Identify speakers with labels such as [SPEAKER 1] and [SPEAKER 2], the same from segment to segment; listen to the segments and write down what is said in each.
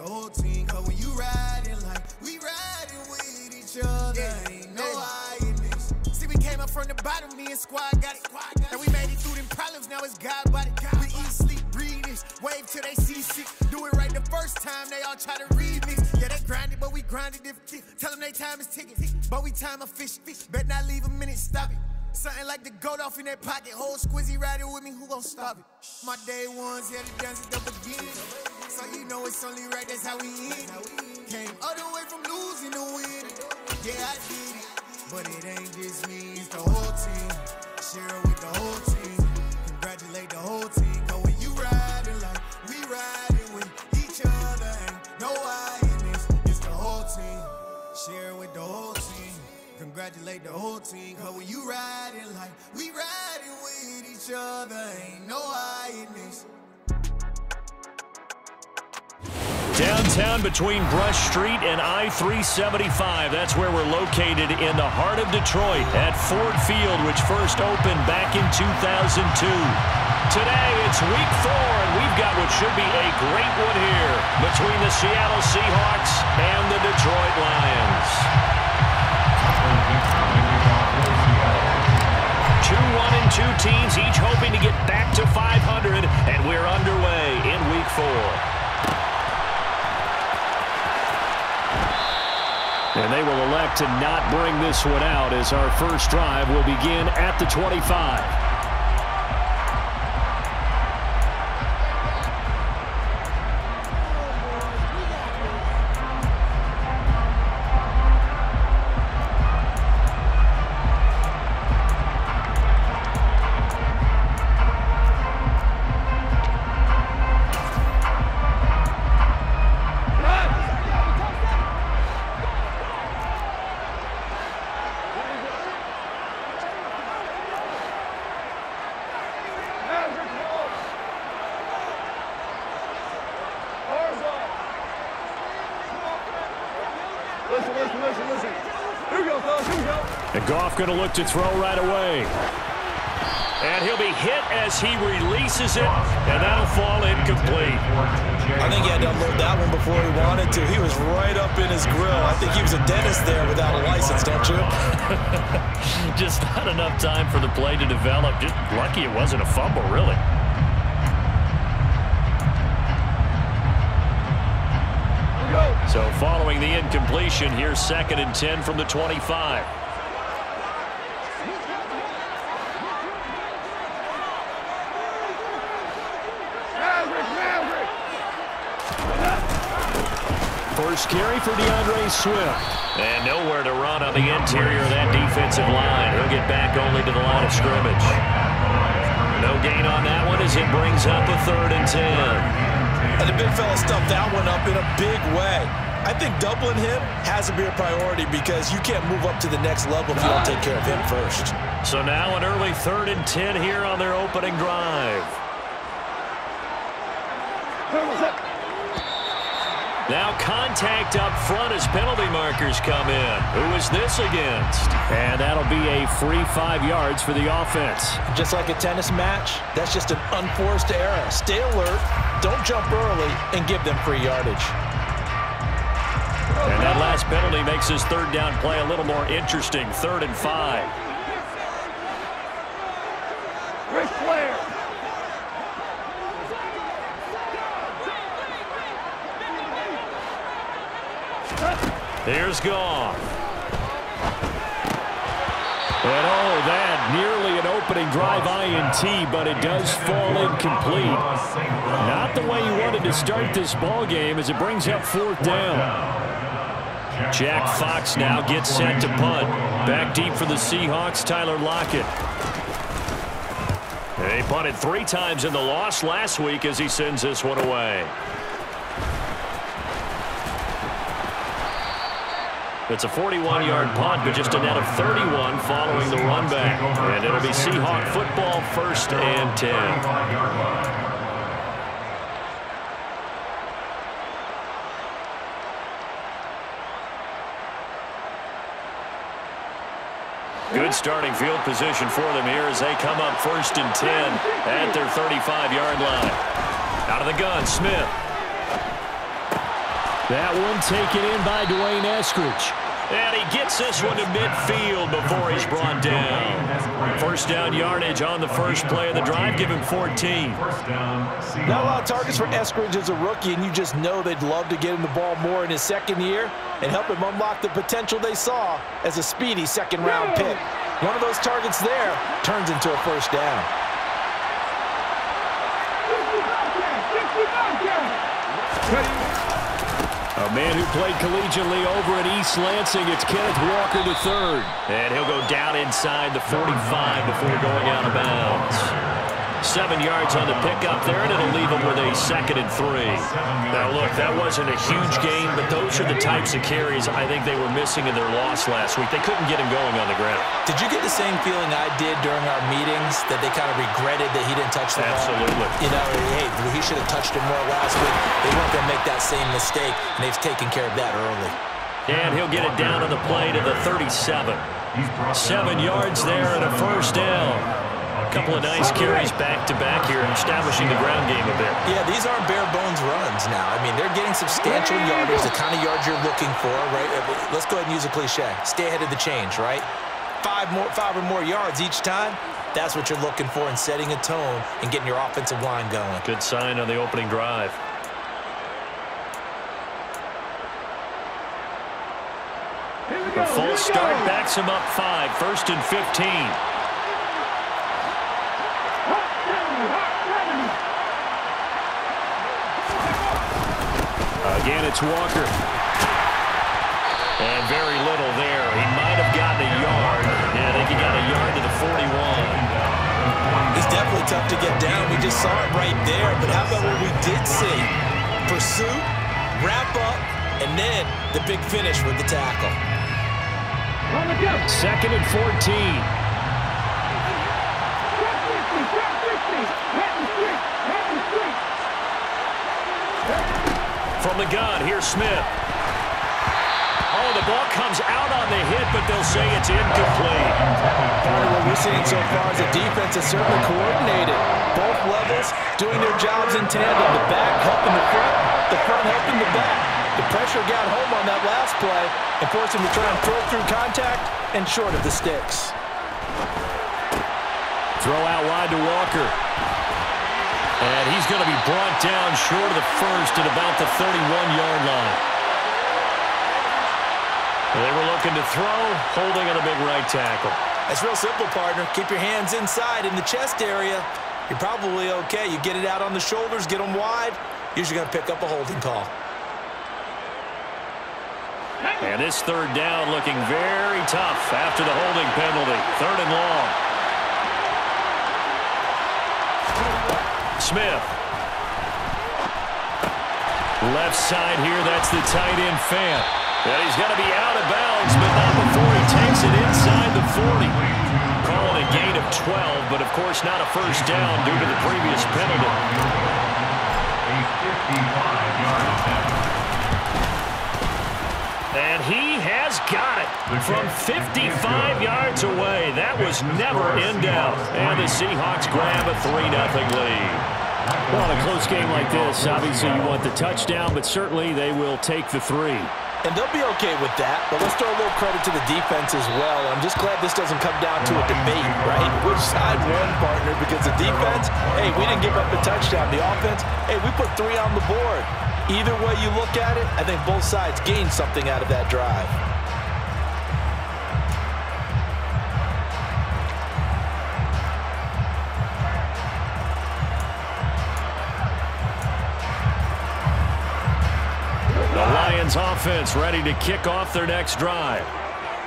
[SPEAKER 1] whole team. Cause when you riding like we riding with each other, ain't no hiding this. See, we came up from the bottom, me and squad got it. And we made it through them problems, now it's God body. We eat, sleep, breathe this, wave till they see sick. Do it right the first time, they all try to remix. Yeah, they grinded, but we grinded different. Tell them they time is ticking, but we time a fish. Bet not leave a minute, stop it. Something like the goat off in that pocket. Whole squizzy riding with me, who gon' stop it? My day ones, yeah, the dance at the beginning. So you know it's only right, that's how we end. Came all the way from losing to winning. Yeah, I did it, but it ain't just me, it's the whole team. Share it with the whole team. Congratulate the whole team. Cause when you riding like we riding with each other, ain't no hiding this, it's the whole team. Share it with the whole team. Congratulate the whole team. Cause when you riding like we riding with each other, ain't no hiding this.
[SPEAKER 2] Downtown between Brush Street and I-375. That's where we're located in the heart of Detroit at Ford Field, which first opened back in 2002. Today, it's week 4, and we've got what should be a great one here between the Seattle Seahawks and the Detroit Lions. 2-1-2 teams, each hoping to get back to 500, and we're underway in week 4. And they will elect to not bring this one out as our first drive will begin at the 25.
[SPEAKER 3] Listen. Here we go, fellas. Here we go.
[SPEAKER 2] And Goff going to look to throw right away. And he'll be hit as he releases it, and that'll fall incomplete.
[SPEAKER 4] I think he had to unload that one before he wanted to. He was right up in his grill. I think he was a dentist there without a license, don't you?
[SPEAKER 2] Just not enough time for the play to develop. Just lucky it wasn't a fumble, really. So following the incompletion, here's 2nd and 10 from the 25. First carry for DeAndre Swift. And nowhere to run on the interior of that defensive line. He'll get back only to the line of scrimmage. No gain on that one as it brings up a 3rd and 10.
[SPEAKER 4] And the big fella stuffed that one up in a big way. I think doubling him has to be a priority because you can't move up to the next level if you don't take care of him first.
[SPEAKER 2] So now an early 3rd and 10 here on their opening drive. Now contact up front as penalty markers come in. Who is this against? And that'll be a free 5 yards for the offense.
[SPEAKER 4] Just like a tennis match, that's just an unforced error. Stay alert, don't jump early, and give them free yardage.
[SPEAKER 2] And that last penalty makes his 3rd down play a little more interesting. 3rd and 5.
[SPEAKER 3] Ric Flair.
[SPEAKER 2] Here's Goff. And oh, that nearly an opening drive INT, but it does fall incomplete. Not the way you wanted to start this ball game as it brings up 4th down. Jack Fox now gets set to punt. Back deep for the Seahawks, Tyler Lockett. They punted 3 times in the loss last week as he sends this one away. It's a 41-yard punt, but just a net of 31 following the run back. And it'll be Seahawk football, 1st and 10. Good starting field position for them here as they come up 1st and 10 at their 35-yard line. Out of the gun, Smith. That one taken in by Dwayne Eskridge. And he gets this one to midfield before he's brought down. First down yardage on the first play of the drive. Give him 14.
[SPEAKER 4] Not a lot of targets for Eskridge as a rookie, and you just know they'd love to get him the ball more in his second year and help him unlock the potential they saw as a speedy second-round pick. One of those targets there turns into a first down.
[SPEAKER 2] A man who played collegiately over at East Lansing, it's Kenneth Walker III. And he'll go down inside the 45 before going out of bounds. 7 yards on the pickup there, and it'll leave him with a 2nd and 3. Now, look, that wasn't a huge game, but those are the types of carries I think they were missing in their loss last week. They couldn't get him going on the ground.
[SPEAKER 4] Did you get the same feeling I did during our meetings, that they kind of regretted that he didn't touch the ball?
[SPEAKER 2] Absolutely.
[SPEAKER 4] You know, hey, he should have touched it more last week. They weren't going to make that same mistake, and they've taken care of that early.
[SPEAKER 2] And he'll get it down on the play to the 37. 7 yards there and a first down. A couple of nice carries back-to-back here, establishing the ground game a bit.
[SPEAKER 4] Yeah, these aren't bare-bones runs now. I mean, they're getting substantial yardage, the kind of yards you're looking for, right? Let's go ahead and use a cliche. Stay ahead of the change, right? 5 or more yards each time, that's what you're looking for in setting a tone and getting your offensive line going.
[SPEAKER 2] Good sign on the opening drive. A full start backs him up 5, 1st and 15. Again, it's Walker. And very little there. He might have gotten a yard. Yeah, I think he got a yard to the 41.
[SPEAKER 4] He's definitely tough to get down. We just saw it right there. But how about what we did see? Pursuit, wrap up, and then the big finish with the tackle.
[SPEAKER 2] 2nd and 14. From the gun, here's Smith. Oh, the ball comes out on the hit, but they'll say it's incomplete.
[SPEAKER 4] Part of what we're seeing so far is the defense is certainly coordinated. Both levels doing their jobs in tandem. The back helping the front helping the back. The pressure got home on that last play and forced him to try and throw through contact and short of the sticks.
[SPEAKER 2] Throw out wide to Walker. And he's going to be brought down short of the first at about the 31-yard line. They were looking to throw, holding on the big right tackle.
[SPEAKER 4] That's real simple, partner. Keep your hands inside in the chest area. You're probably okay. You get it out on the shoulders, get them wide. Usually going to pick up a holding call.
[SPEAKER 2] And this 3rd down looking very tough after the holding penalty. 3rd and long. Smith. Left side here, that's the tight end Fant. And he's going to be out of bounds, but not before he takes it inside the 40. Calling a gain of 12, but of course not a first down due to the previous penalty. And he has got it from 55 yards away. That was never in doubt. And the Seahawks grab a 3-0 lead. Well, in a close game like this, obviously you want the touchdown, but certainly they will take the 3.
[SPEAKER 4] And they'll be okay with that, but let's throw a little credit to the defense as well. I'm just glad this doesn't come down to a debate, right? Which side won, partner? Because the defense, hey, we didn't give up a touchdown. The offense, hey, we put 3 on the board. Either way you look at it, I think both sides gained something out of that drive.
[SPEAKER 2] Offense ready to kick off their next drive.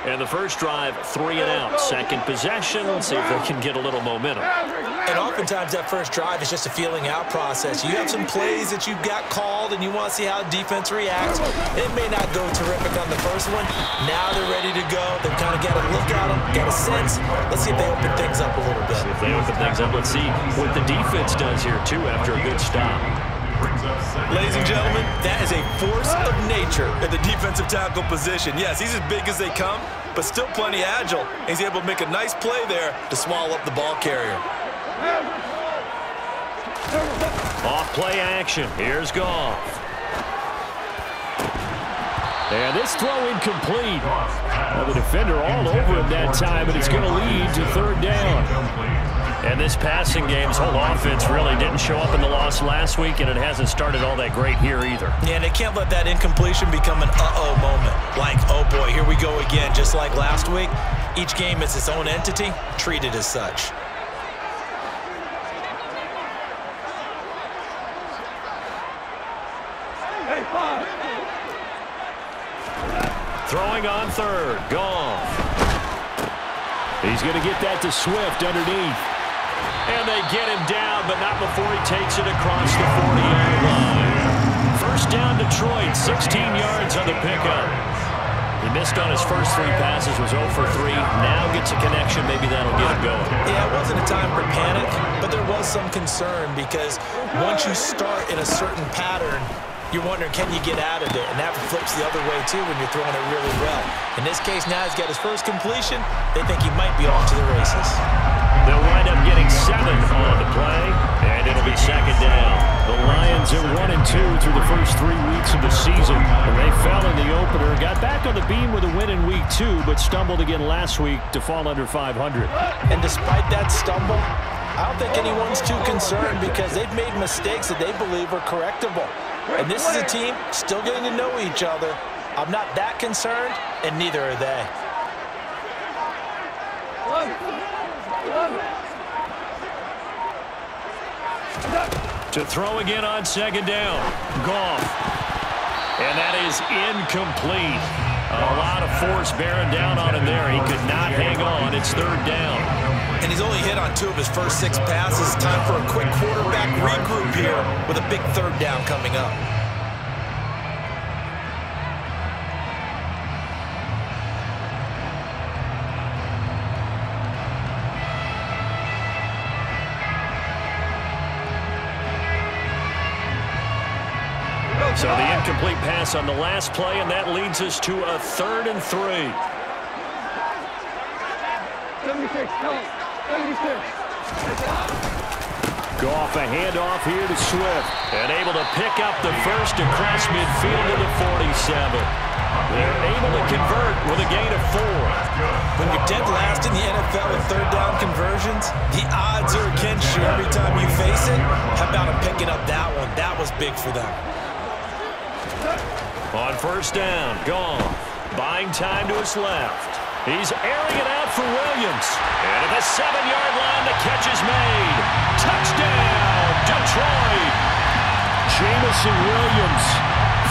[SPEAKER 2] And the first drive, 3 and out. Second possession, let's see if they can get a little momentum.
[SPEAKER 4] And oftentimes that first drive is just a feeling out process. You have some plays that you've got called and you want to see how defense reacts. It may not go terrific on the first one. Now they're ready to go. They've kind of got a look at them, got a sense. Let's see if they open things up a little bit.
[SPEAKER 2] See if they open things up. Let's see what the defense does here, too, after a good stop.
[SPEAKER 4] Ladies and gentlemen, that is a force of nature at the defensive tackle position. Yes, he's as big as they come, but still plenty agile. He's able to make a nice play there to swallow up the ball carrier.
[SPEAKER 2] Off play action. Here's Goff. And this throw incomplete. Well, the defender all over him that time, and it's going to lead to third down. And this passing game's whole offense really didn't show up in the loss last week, and it hasn't started all that great here either.
[SPEAKER 4] Yeah, they can't let that incompletion become an uh-oh moment. Like, oh boy, here we go again. Just like last week, each game is its own entity, treated as such.
[SPEAKER 2] Throwing on third. Goff. He's going to get that to Swift underneath. And they get him down, but not before he takes it across the 40-yard line. First down, Detroit, 16 yards on the pickup. He missed on his first 3 passes, was 0 for 3. Now gets a connection. Maybe that'll get him going.
[SPEAKER 4] Yeah, it wasn't a time for panic, but there was some concern because once you start in a certain pattern, you're wondering, can you get out of it? And that flips the other way, too, when you're throwing it really well. In this case, now he's got his first completion. They think he might be off to the races.
[SPEAKER 2] They'll wind up getting 7 on the play, and it'll be second down. The Lions are 1-2 through the first 3 weeks of the season. They fell in the opener, got back on the beam with a win in week 2, but stumbled again last week to fall under 500.
[SPEAKER 4] And despite that stumble, I don't think anyone's too concerned because they've made mistakes that they believe are correctable. And this is a team still getting to know each other. I'm not that concerned, and neither are they.
[SPEAKER 2] To throw again on second down. Goff. And that is incomplete. A lot of force bearing down on him there. He could not hang on. It's third down.
[SPEAKER 4] And he's only hit on 2 of his first 6 passes. Time for a quick quarterback regroup here with a big third down coming up.
[SPEAKER 2] So the incomplete pass on the last play, and that leads us to a 3rd and 3.
[SPEAKER 3] 76, no, 76.
[SPEAKER 2] Goff, a handoff here to Swift, and able to pick up the first across midfield to the 47. They're able to convert with a gain of 4.
[SPEAKER 4] When you're dead last in the NFL with third down conversions, the odds are against you every time you face it. How about him picking up that one? That was big for them.
[SPEAKER 2] On first down, Goff, buying time to his left. He's airing it out for Williams. And at the 7-yard line, the catch is made. Touchdown, Detroit. Jamison Williams,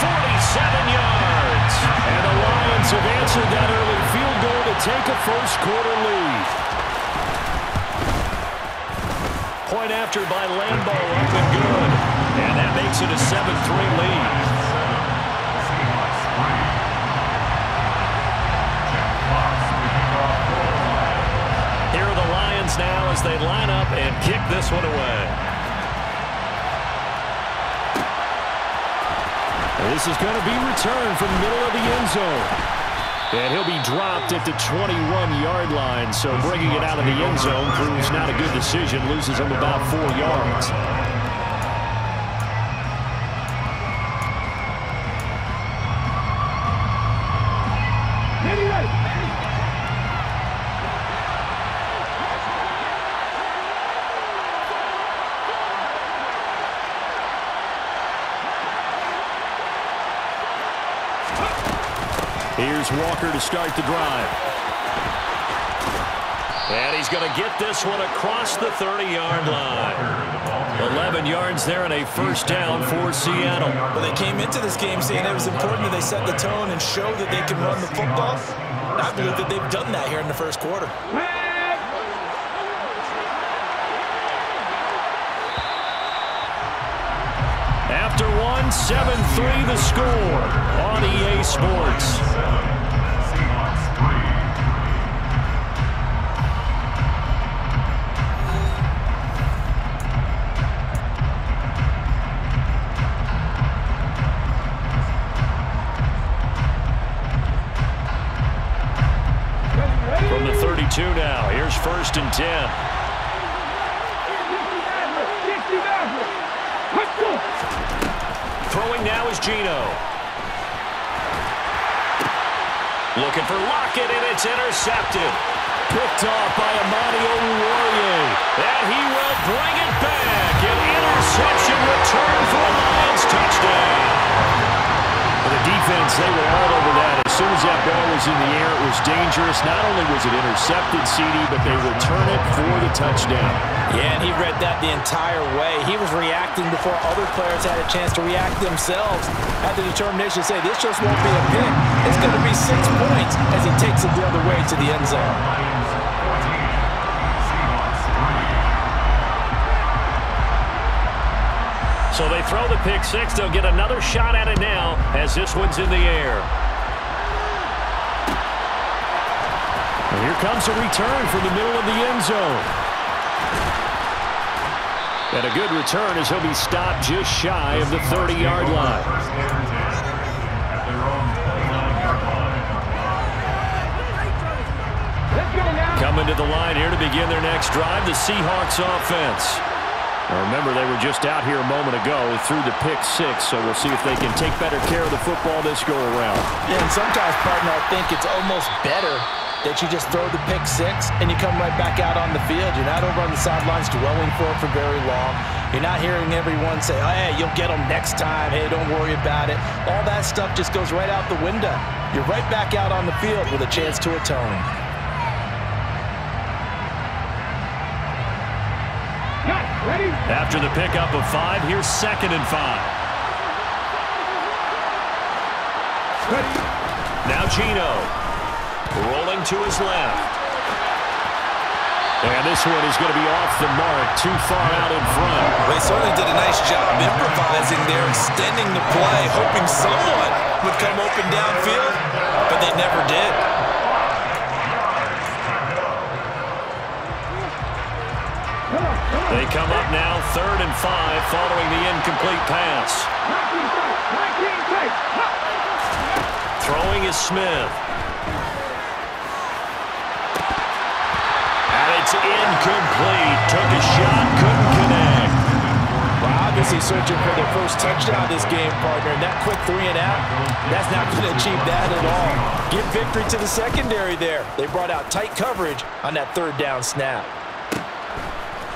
[SPEAKER 2] 47 yards. And the Lions have answered that early field goal to take a first-quarter lead. Point after by Lambeau, up and good. And that makes it a 7-3 lead. Now as they line up and kick this one away. This is going to be returned from the middle of the end zone. And he'll be dropped at the 21-yard line. So bringing it out of the end zone proves not a good decision. Loses him about 4 yards. Here's Walker to start the drive. And he's going to get this one across the 30-yard line. 11 yards there and a first down for Seattle.
[SPEAKER 4] Well, they came into this game saying it was important that they set the tone and show that they can run the football. And I believe that they've done that here in the first quarter.
[SPEAKER 2] After 7-3 the score on EA Sports. From the 32 now, here's 1st and 10. Throwing now is Geno. Looking for Lockett, and it's intercepted. Picked off by Amani Oruwariye. And he will bring it back. An interception return for a Lions touchdown. For the defense, they were all over that. As soon as that ball was in the air, it was dangerous. Not only was it intercepted, CD, but they return it for the touchdown.
[SPEAKER 4] Yeah, and he read that the entire way. He was reacting before other players had a chance to react themselves. Had the determination to say, this just won't be a pick. It's going to be 6 points as he takes it the other way to the end zone.
[SPEAKER 2] So they throw the pick six. They'll get another shot at it now as this one's in the air. And here comes a return from the middle of the end zone. And a good return as he'll be stopped just shy of the 30-yard line. Coming to the line here to begin their next drive, the Seahawks offense. Now remember, they were just out here a moment ago through the pick six, so we'll see if they can take better care of the football this go-around.
[SPEAKER 4] Yeah, and sometimes, partner, I think it's almost better that you just throw the pick six and you come right back out on the field. You're not over on the sidelines dwelling for it for very long. You're not hearing everyone say, oh, hey, you'll get them next time. Hey, don't worry about it. All that stuff just goes right out the window. You're right back out on the field with a chance to atone.
[SPEAKER 2] After the pickup of 5, here's 2nd and 5. Now Gino rolling to his left. And this one is going to be off the mark, too far out in front.
[SPEAKER 4] They certainly did a nice job improvising there, extending the play, hoping someone would come open downfield, but they never did.
[SPEAKER 2] They come up now 3rd and 5 following the incomplete pass. Throwing is Smith. And it's incomplete. Took a shot, couldn't connect.
[SPEAKER 4] Well, obviously searching for their first touchdown this game, partner. And that quick 3 and out, that's not going to achieve that at all. Give victory to the secondary there. They brought out tight coverage on that 3rd down snap.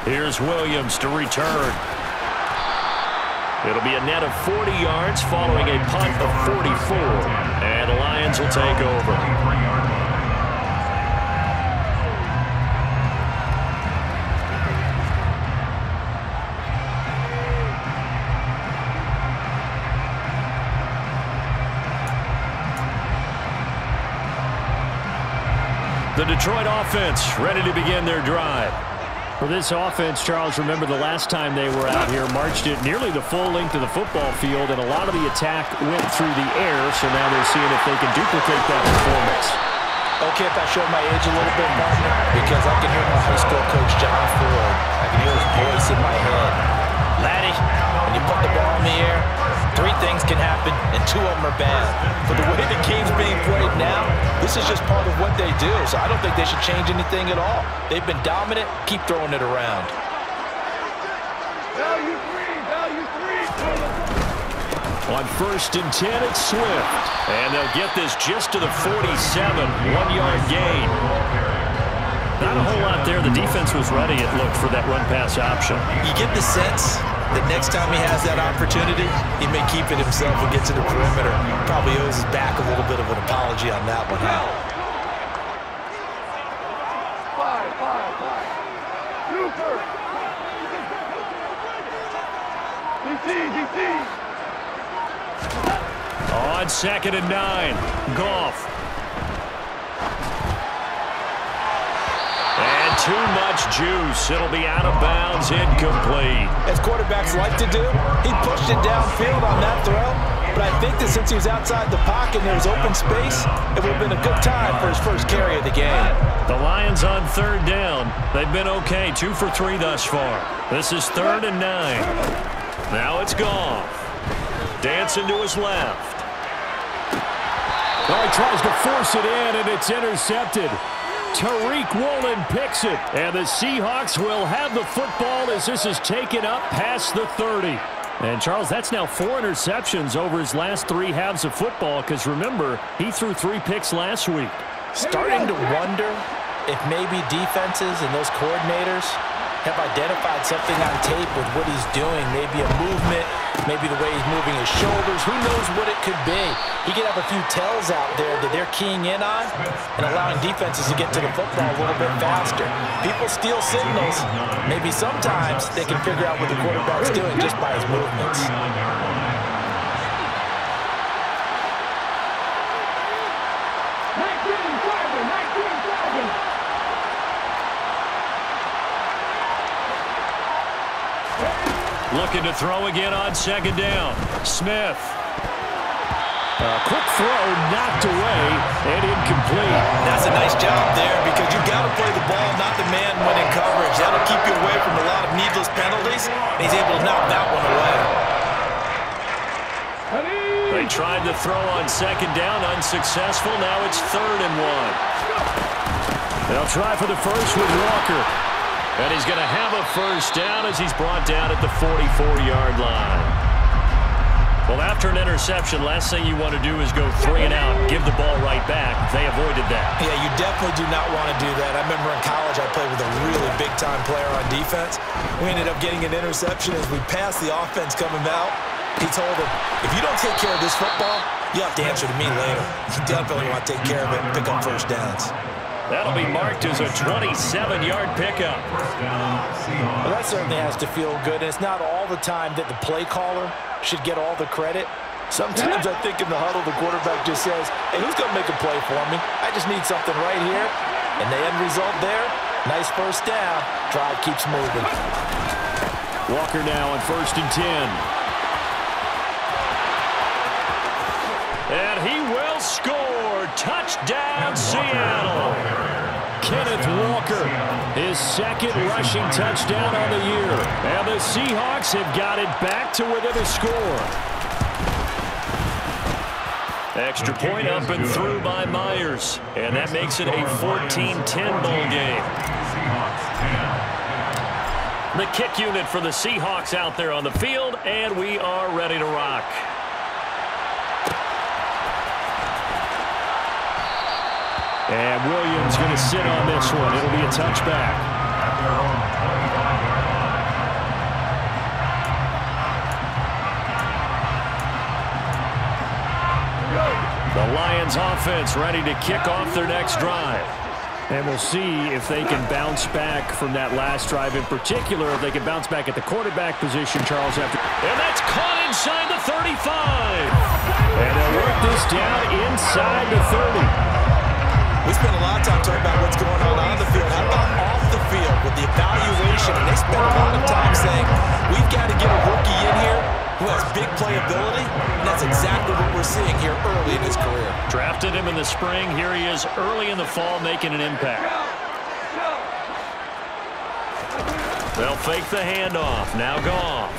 [SPEAKER 2] Here's Williams to return. It'll be a net of 40 yards following a punt of 44. And the Lions will take over. The Detroit offense ready to begin their drive. For this offense, Charles, remember the last time they were out here, marched it nearly the full length of the football field, and a lot of the attack went through the air, so now they're seeing if they can duplicate that performance.
[SPEAKER 4] Okay, if I show my age a little bit, partner, because I can hear my high school coach, John Ford. I can hear his voice in my head. Laddie, when you put the ball in the air, 3 things can happen, and 2 of them are bad. But the way the game's being played now, this is just part of what they do, so I don't think they should change anything at all. They've been dominant. Keep throwing it around.
[SPEAKER 3] Value three.
[SPEAKER 2] On 1st and 10, it's Swift. And they'll get this just to the 47, 1-yard gain. Not a whole lot there. The defense was ready, it looked, for that run-pass option.
[SPEAKER 4] You get the sense that next time he has that opportunity, he may keep it himself and get to the perimeter. Probably owes his back a little bit of an apology on that one, huh?
[SPEAKER 3] 5.
[SPEAKER 2] On 2nd and 9, Goff. And too much juice. It'll be out of bounds, incomplete.
[SPEAKER 4] As quarterbacks like to do, he pushed it downfield on that throw. But I think that since he was outside the pocket and there was open space, it would have been a good time for his first carry of the game.
[SPEAKER 2] The Lions on 3rd down. They've been okay, 2 for 3 thus far. This is 3rd and 9. Now it's Goff. Dancing to his left. Oh, he tries to force it in, and it's intercepted. Tariq Woolen picks it, and the Seahawks will have the football as this is taken up past the 30. And, Charles, that's now 4 interceptions over his last 3 halves of football because, remember, he threw 3 picks last week.
[SPEAKER 4] Starting to wonder if maybe defenses and those coordinators have identified something on tape with what he's doing. Maybe a movement, maybe the way he's moving his shoulders. Who knows what it could be? He could have a few tells out there that they're keying in on and allowing defenses to get to the football a little bit faster. People steal signals. Maybe sometimes they can figure out what the quarterback's doing just by his movements.
[SPEAKER 2] Looking to throw again on 2nd down. Smith. A quick throw knocked away and incomplete.
[SPEAKER 4] That's a nice job there because you've got to play the ball, not the man when in coverage. That'll keep you away from a lot of needless penalties. And he's able to knock that one away.
[SPEAKER 2] They tried to throw on 2nd down, unsuccessful. Now it's 3rd and 1. They'll try for the first with Walker. And he's going to have a first down as he's brought down at the 44-yard line. Well, after an interception, last thing you want to do is go 3 and out, give the ball right back. They avoided that.
[SPEAKER 4] Yeah, you definitely do not want to do that. I remember in college I played with a really big-time player on defense. We ended up getting an interception as we passed the offense coming out. He told him, if you don't take care of this football, you have to answer to me later. You definitely want to take care of it and pick up first downs.
[SPEAKER 2] That'll be marked as a 27-yard pickup.
[SPEAKER 4] Well, that certainly has to feel good. And it's not all the time that the play caller should get all the credit. Sometimes I think in the huddle, the quarterback just says, hey, who's going to make a play for me? I just need something right here. And the end result there, nice first down. Drive keeps moving.
[SPEAKER 2] Walker now on 1st and 10. And he will score. Touchdown, Seattle. Kenneth Walker, his 2nd rushing touchdown on the year. And the Seahawks have got it back to within a score. Extra point up and through by Myers. And that makes it a 14-10 ball game. The kick unit for the Seahawks out there on the field, and we are ready to rock. And Williams going to sit on this one. It'll be a touchback. The Lions offense ready to kick off their next drive. And we'll see if they can bounce back from that last drive in particular, if they can bounce back at the quarterback position, Charles. And that's caught inside the 35. And they'll work this down inside the 30.
[SPEAKER 4] We spent a lot of time talking about what's going on the field. How about off the field with the evaluation? And they spent a lot of time saying, we've got to get a rookie in here who has big playability. And that's exactly what we're seeing here early in his career.
[SPEAKER 2] Drafted him in the spring. Here he is early in the fall making an impact. They'll fake the handoff. Now Goff.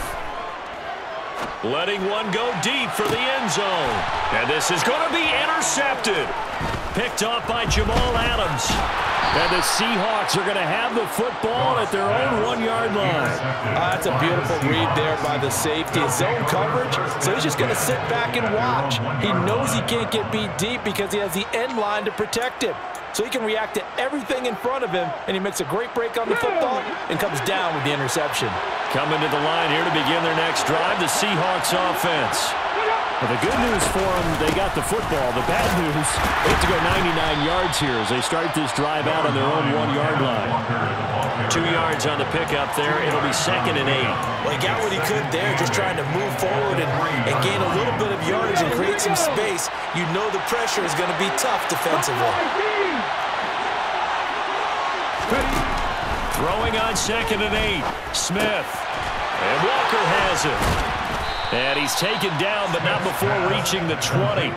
[SPEAKER 2] Letting one go deep for the end zone. And this is going to be intercepted. Picked off by Jamal Adams. And the Seahawks are going to have the football at their own 1-yard line.
[SPEAKER 4] That's a beautiful read there by the safety. It's zone coverage, so he's just going to sit back and watch. He knows he can't get beat deep because he has the end line to protect him. So he can react to everything in front of him, and he makes a great break on the football and comes down with the interception.
[SPEAKER 2] Coming to the line here to begin their next drive, the Seahawks offense. Well, the good news for them, they got the football. The bad news, they have to go 99 yards here as they start this drive out on their own 1-yard line. 2 yards on the pickup there. It'll be 2nd and 8.
[SPEAKER 4] Well, he got what he could there, just trying to move forward and gain a little bit of yardage and create some space. You know the pressure is going to be tough defensively.
[SPEAKER 2] Throwing on 2nd and 8. Smith. And Walker has it. And he's taken down, but not before reaching the 20.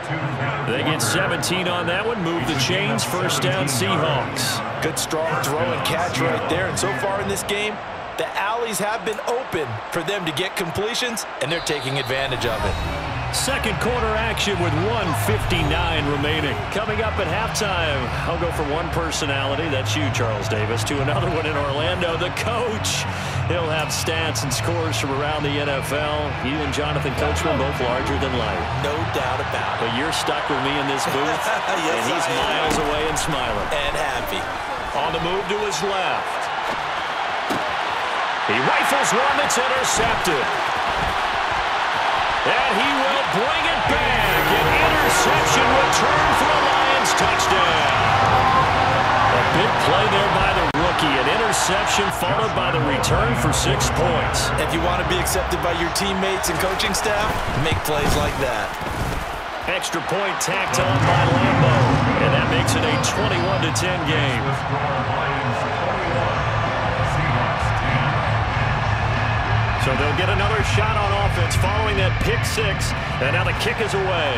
[SPEAKER 2] They get 17 on that one. Move the chains. First down, Seahawks.
[SPEAKER 4] Good, strong throw and catch right there. And so far in this game, the alleys have been open for them to get completions, and they're taking advantage of it.
[SPEAKER 2] Second quarter action with 1:59 remaining. Coming up at halftime, I'll go from one personality, that's you, Charles Davis, to another one in Orlando, the coach. He'll have stats and scores from around the NFL. You and Jonathan Coachman both larger than life.
[SPEAKER 4] No doubt about it.
[SPEAKER 2] But you're stuck with me in this booth,
[SPEAKER 4] yes,
[SPEAKER 2] and he's miles away and smiling.
[SPEAKER 4] And happy.
[SPEAKER 2] On the move to his left. He rifles one that's intercepted. And he will bring it back. An interception return for a Lions touchdown. A big play there by the rookie. An interception followed by the return for 6 points.
[SPEAKER 4] If you want to be accepted by your teammates and coaching staff, make plays like that.
[SPEAKER 2] Extra point tacked on by Lambo. And that makes it a 21-10 game. So they'll get another shot on offense following that pick 6. And now the kick is away.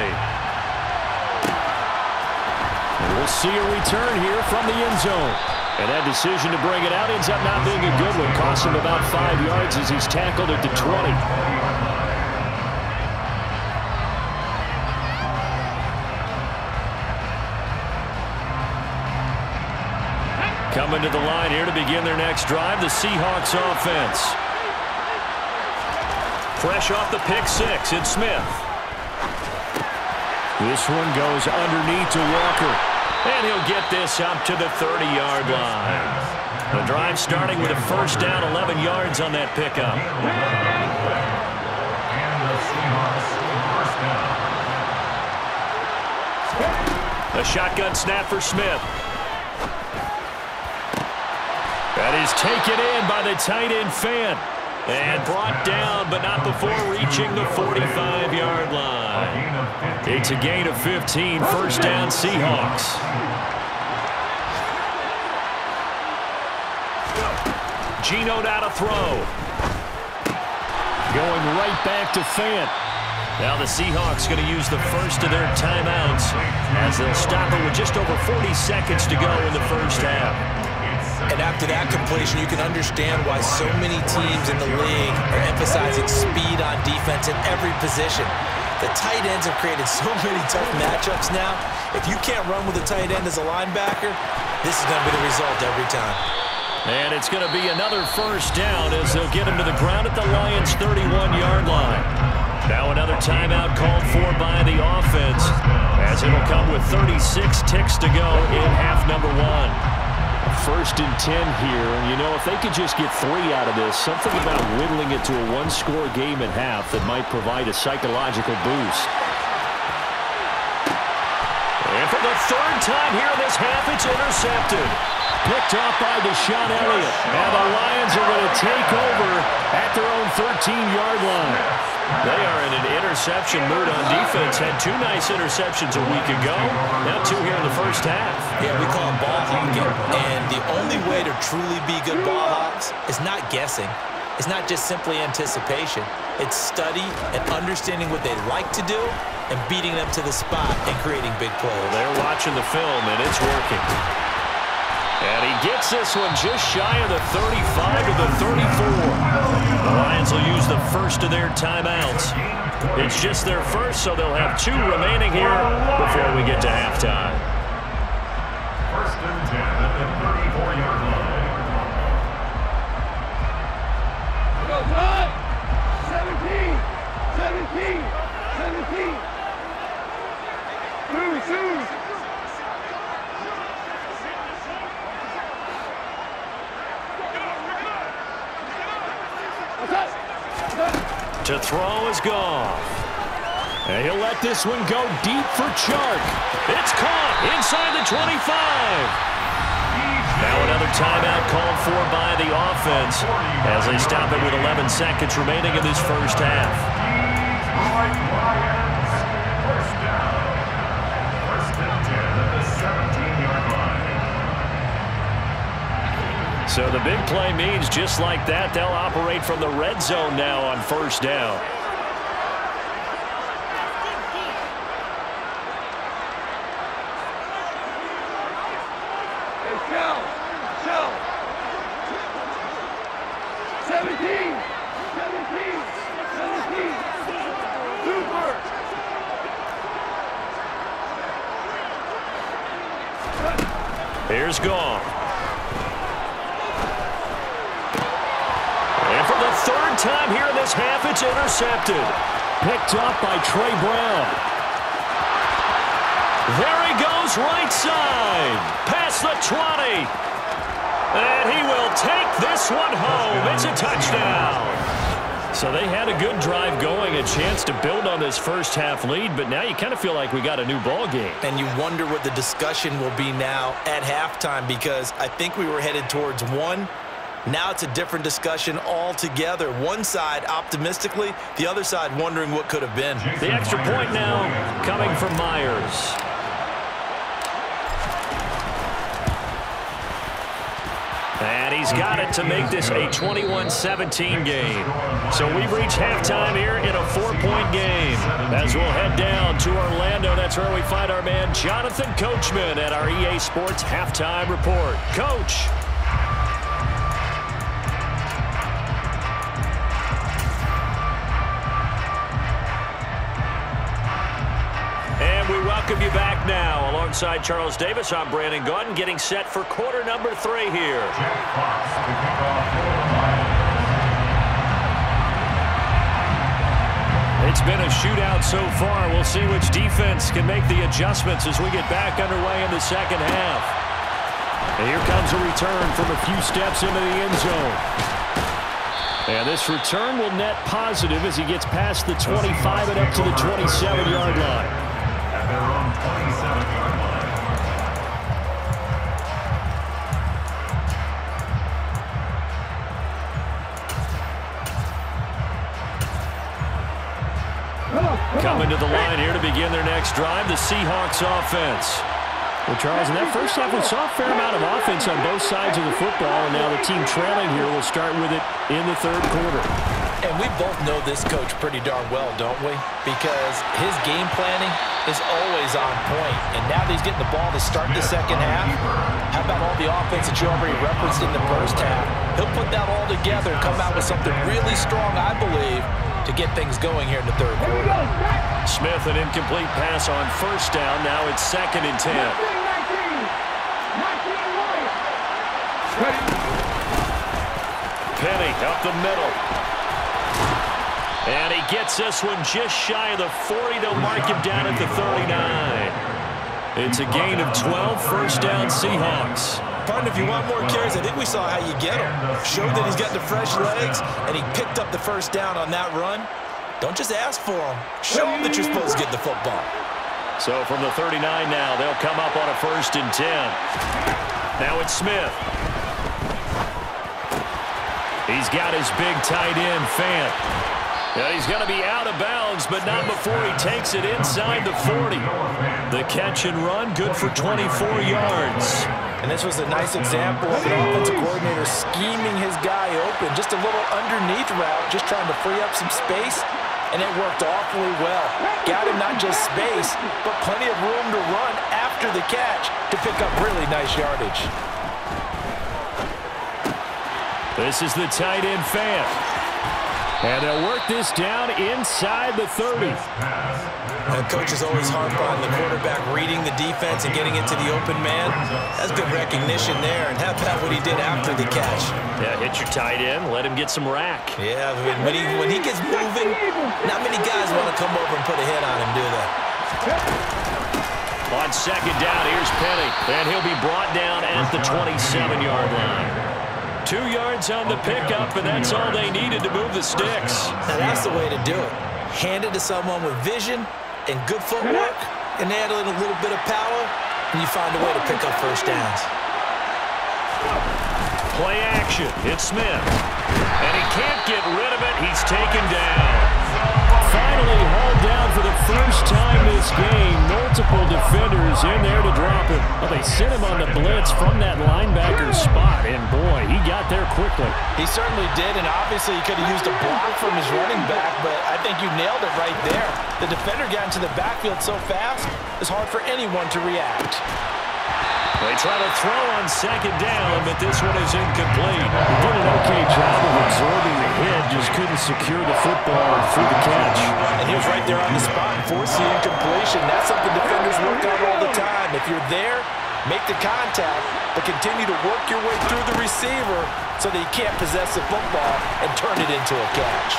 [SPEAKER 2] And we'll see a return here from the end zone. And that decision to bring it out ends up not being a good one. Cost him about 5 yards as he's tackled at the 20. Coming to the line here to begin their next drive, the Seahawks offense. Fresh off the pick 6, it's Smith. This one goes underneath to Walker. And he'll get this up to the 30-yard line. The drive starting with a first down, 11 yards on that pickup. A shotgun snap for Smith. That is taken in by the tight end Fant. And brought down, but not before reaching the 45-yard line. It's a gain of 15, first down Seahawks. Geno now to throw. Going right back to Fant. Now the Seahawks going to use the first of their timeouts as they'll stop it with just over 40 seconds to go in the first half.
[SPEAKER 4] And after that completion, you can understand why so many teams in the league are emphasizing speed on defense in every position. The tight ends have created so many tough matchups now. If you can't run with a tight end as a linebacker, this is going to be the result every time.
[SPEAKER 2] And it's going to be another first down as they'll get him to the ground at the Lions' 31-yard line. Now another timeout called for by the offense as it'll come with 36 ticks to go in half number 1. First and 10 here, and you know, if they could just get 3 out of this, something about whittling it to a one-score game at half that might provide a psychological boost. And for the 3rd time here in this half, it's intercepted. Picked off by Deshaun Elliott. And the Lions are going to take over at their own 13-yard line. They are in an interception mood on defense. Had 2 nice interceptions a week ago. Now 2 here in the first half.
[SPEAKER 4] Yeah, we call them ball hawking. And the only way to truly be good ball hawks is not guessing. It's not just simply anticipation. It's study and understanding what they like to do and beating them to the spot and creating big plays.
[SPEAKER 2] Well, they're watching the film, and it's working. And he gets this one just shy of the 35 to the 34. The Lions will use the first of their timeouts. It's just their first, so they'll have 2 remaining here before we get to halftime.
[SPEAKER 3] First and 10 at the 34-yard line.
[SPEAKER 5] Go, Todd! 17! 17! 17! 2!
[SPEAKER 2] To throw is Goff. And he'll let this one go deep for Chark. It's caught inside the 25. Now another timeout called for by the offense as they stop it with 11 seconds remaining in this first half.
[SPEAKER 3] First down. First and 10 at the 17-yard line.
[SPEAKER 2] So the big play means just like that, they'll operate from the red zone now on first down.
[SPEAKER 5] Shell! 17! 17! Super!
[SPEAKER 2] Here's Goff. the third time here in this half, it's intercepted. Picked up by Trey Brown. There he goes, right side. Past the 20. And he will take this one home. It's a touchdown. So they had a good drive going, a chance to build on this first half lead, but now you kind of feel like we got a new ball game.
[SPEAKER 4] And you wonder what the discussion will be now at halftime, because I think we were headed towards one. Now it's a different discussion altogether. One side optimistically, the other side wondering what could have been.
[SPEAKER 2] The extra point now coming from Myers. And he's got it to make this a 21-17 game. So we've reached halftime here in a 4-point game. As we'll head down to Orlando, that's where we find our man Jonathan Coachman at our EA Sports Halftime Report. Coach. And we welcome you back now. Alongside Charles Davis, I'm Brandon Gaudin, getting set for quarter number 3 here. It's been a shootout so far. We'll see which defense can make the adjustments as we get back underway in the second half. And here comes a return from a few steps into the end zone. And this return will net positive as he gets past the 25 and up to the 27-yard line.
[SPEAKER 3] At their own 27-yard line.
[SPEAKER 2] Coming to the line here to begin their next drive, the Seahawks offense. Well, Charles, in that first half, we saw a fair amount of offense on both sides of the football, and now the team trailing here will start with it in the third quarter.
[SPEAKER 4] And we both know this coach pretty darn well, don't we? Because his game planning is always on point. And now that he's getting the ball to start the second half, how about all the offense that you already referenced in the first half? He'll put that all together and come out with something really strong, I believe, to get things going here in the third quarter.
[SPEAKER 2] Smith, an incomplete pass on first down. Now it's 2nd and 10. Penny up the middle. And he gets this one just shy of the 40. They'll mark him down at the 39. It's a gain of 12, first down Seahawks.
[SPEAKER 4] Partner, if you want more carries, I think we saw how you get him. Showed that he's got the fresh legs, and he picked up the first down on that run. Don't just ask for him. Show him that you're supposed to get the football.
[SPEAKER 2] So from the 39 now, they'll come up on a 1st and 10. Now it's Smith. He's got his big tight end, Fant. Yeah, he's going to be out of bounds, but not before he takes it inside the 40. The catch and run, good for 24 yards.
[SPEAKER 4] And this was a nice example of an offensive coordinator scheming his guy open. Just a little underneath route, just trying to free up some space, and it worked awfully well. Got him not just space, but plenty of room to run after the catch to pick up really nice yardage.
[SPEAKER 2] This is the tight end Fant. And they'll work this down inside the 30.
[SPEAKER 4] And coaches always harp on the quarterback reading the defense and getting it to the open man. That's good recognition there. And how about what he did after the catch?
[SPEAKER 2] Yeah, hit your tight end, let him get some rack.
[SPEAKER 4] Yeah, when he gets moving, not many guys want to come over and put a hit on him, do they?
[SPEAKER 2] On 2nd down, here's Penny. And he'll be brought down at the 27-yard line. 2 yards on the pickup, and that's all they needed to move the sticks.
[SPEAKER 4] Now that's the way to do it. Hand it to someone with vision and good footwork, and add in a little bit of power, and you find a way to pick up first downs.
[SPEAKER 2] Play action. It's Smith. And he can't get rid of it. He's taken down. Finally hauled down for the first time this game. Multiple defenders in there to drop him. Well, they sent him on the blitz from that linebacker spot, and boy, he got there quickly.
[SPEAKER 4] He certainly did, and obviously he could have used a block from his running back, but I think you nailed it right there. The defender got into the backfield so fast, it's hard for anyone to react.
[SPEAKER 2] They try to throw on 2nd down, but this one is incomplete.
[SPEAKER 6] He did an okay job of absorbing the hit, just couldn't secure the football through the catch.
[SPEAKER 4] And he was right there on the spot and forced the incompletion. That's something defenders work on all the time. If you're there, make the contact, but continue to work your way through the receiver so that you can't possess the football and turn it into a catch.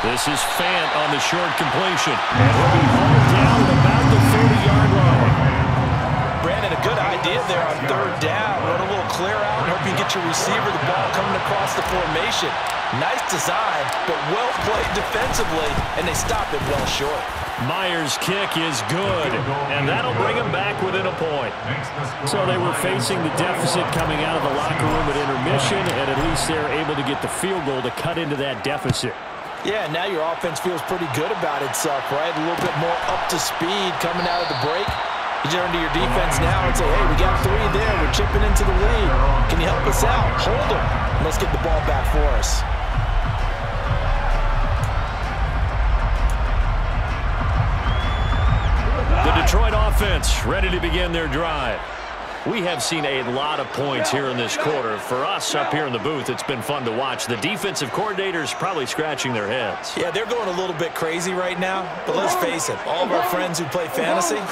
[SPEAKER 2] This is Fant on the short completion. And he'll be hauled down at about the 30-yard line.
[SPEAKER 4] Brandon, a good idea there on third down. Run a little clear out and hope you get your receiver the ball coming across the formation. Nice design, but well played defensively, and they stop it well short.
[SPEAKER 2] Myers' kick is good, and that'll bring him back within a point. So they were facing the deficit coming out of the locker room at intermission, and at least they're able to get the field goal to cut into that deficit.
[SPEAKER 4] Yeah, now your offense feels pretty good about itself, right? A little bit more up to speed coming out of the break. You turn to your defense now and say, hey, we got 3 there. We're chipping into the lead. Can you help us out? Hold them. Let's get the ball back for us.
[SPEAKER 2] The Detroit offense ready to begin their drive. We have seen a lot of points here in this quarter. For us up here in the booth, it's been fun to watch. The defensive coordinators probably scratching their heads.
[SPEAKER 4] Yeah, they're going a little bit crazy right now, but let's face it, all of our friends who play fantasy,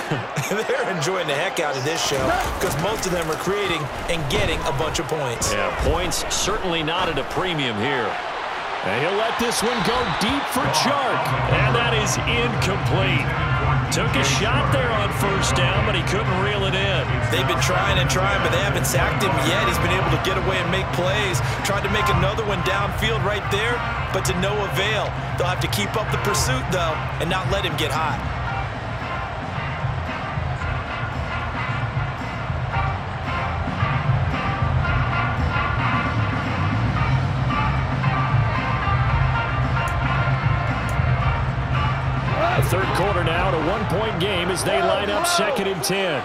[SPEAKER 4] they're enjoying the heck out of this show because most of them are creating and getting a bunch of points.
[SPEAKER 2] Yeah, points certainly not at a premium here. And he'll let this one go deep for Chark, and that is incomplete. Took a shot there on first down, but he couldn't reel it in.
[SPEAKER 4] They've been trying and trying, but they haven't sacked him yet. He's been able to get away and make plays. Tried to make another one downfield right there, but to no avail. They'll have to keep up the pursuit, though, and not let him get hot.
[SPEAKER 2] Third quarter now, a 1-point game as they line up 2nd and 10.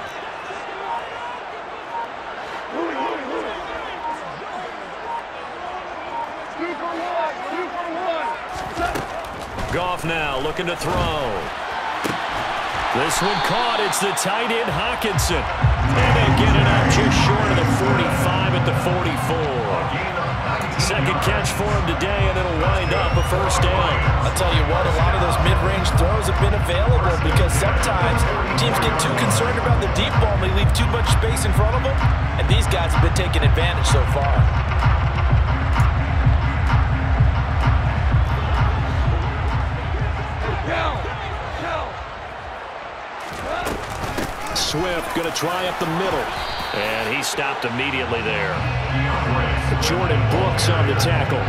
[SPEAKER 2] Goff now looking to throw. This one caught. It's the tight end Hockenson. And they get it out just short of the 45 at the 44. Second catch for him today, and it'll wind up a first down.
[SPEAKER 4] I'll tell you what, a lot of those mid-range throws have been available because sometimes teams get too concerned about the deep ball and they leave too much space in front of them, and these guys have been taking advantage so far.
[SPEAKER 2] Swift going to try up the middle. And he stopped immediately there. Jordan Brooks on the tackle.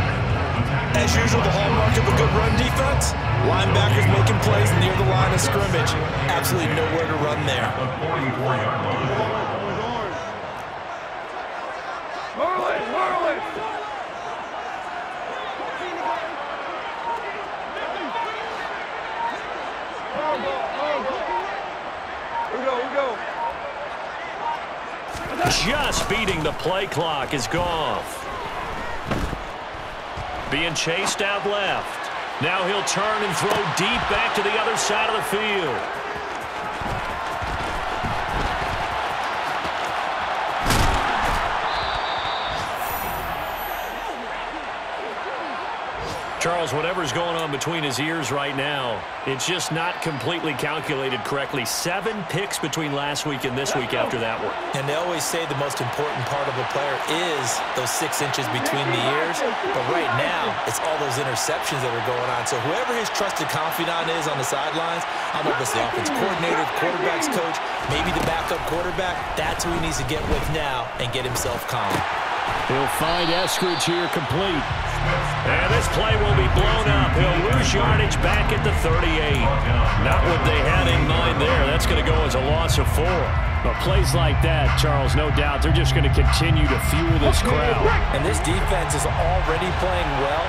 [SPEAKER 4] As usual, the hallmark of a good run defense, linebackers making plays near the line of scrimmage. Absolutely nowhere to run there.
[SPEAKER 2] Just beating the play clock is Goff. Being chased out left. Now he'll turn and throw deep back to the other side of the field. Charles, whatever's going on between his ears right now, it's just not completely calculated correctly. 7 picks between last week and this week after that one.
[SPEAKER 4] And they always say the most important part of a player is those 6 inches between the ears. But right now, it's all those interceptions that are going on. So whoever his trusted confidant is on the sidelines, I don't know if it's the offensive coordinator, the quarterback's coach, maybe the backup quarterback, that's who he needs to get with now and get himself calm.
[SPEAKER 2] He'll find Eskridge here complete. And this play will be blown up. He'll lose yardage back at the 38. Not what they had in mind there. That's going to go as a loss of 4. But plays like that, Charles, no doubt, they're just going to continue to fuel this crowd.
[SPEAKER 4] And this defense is already playing well,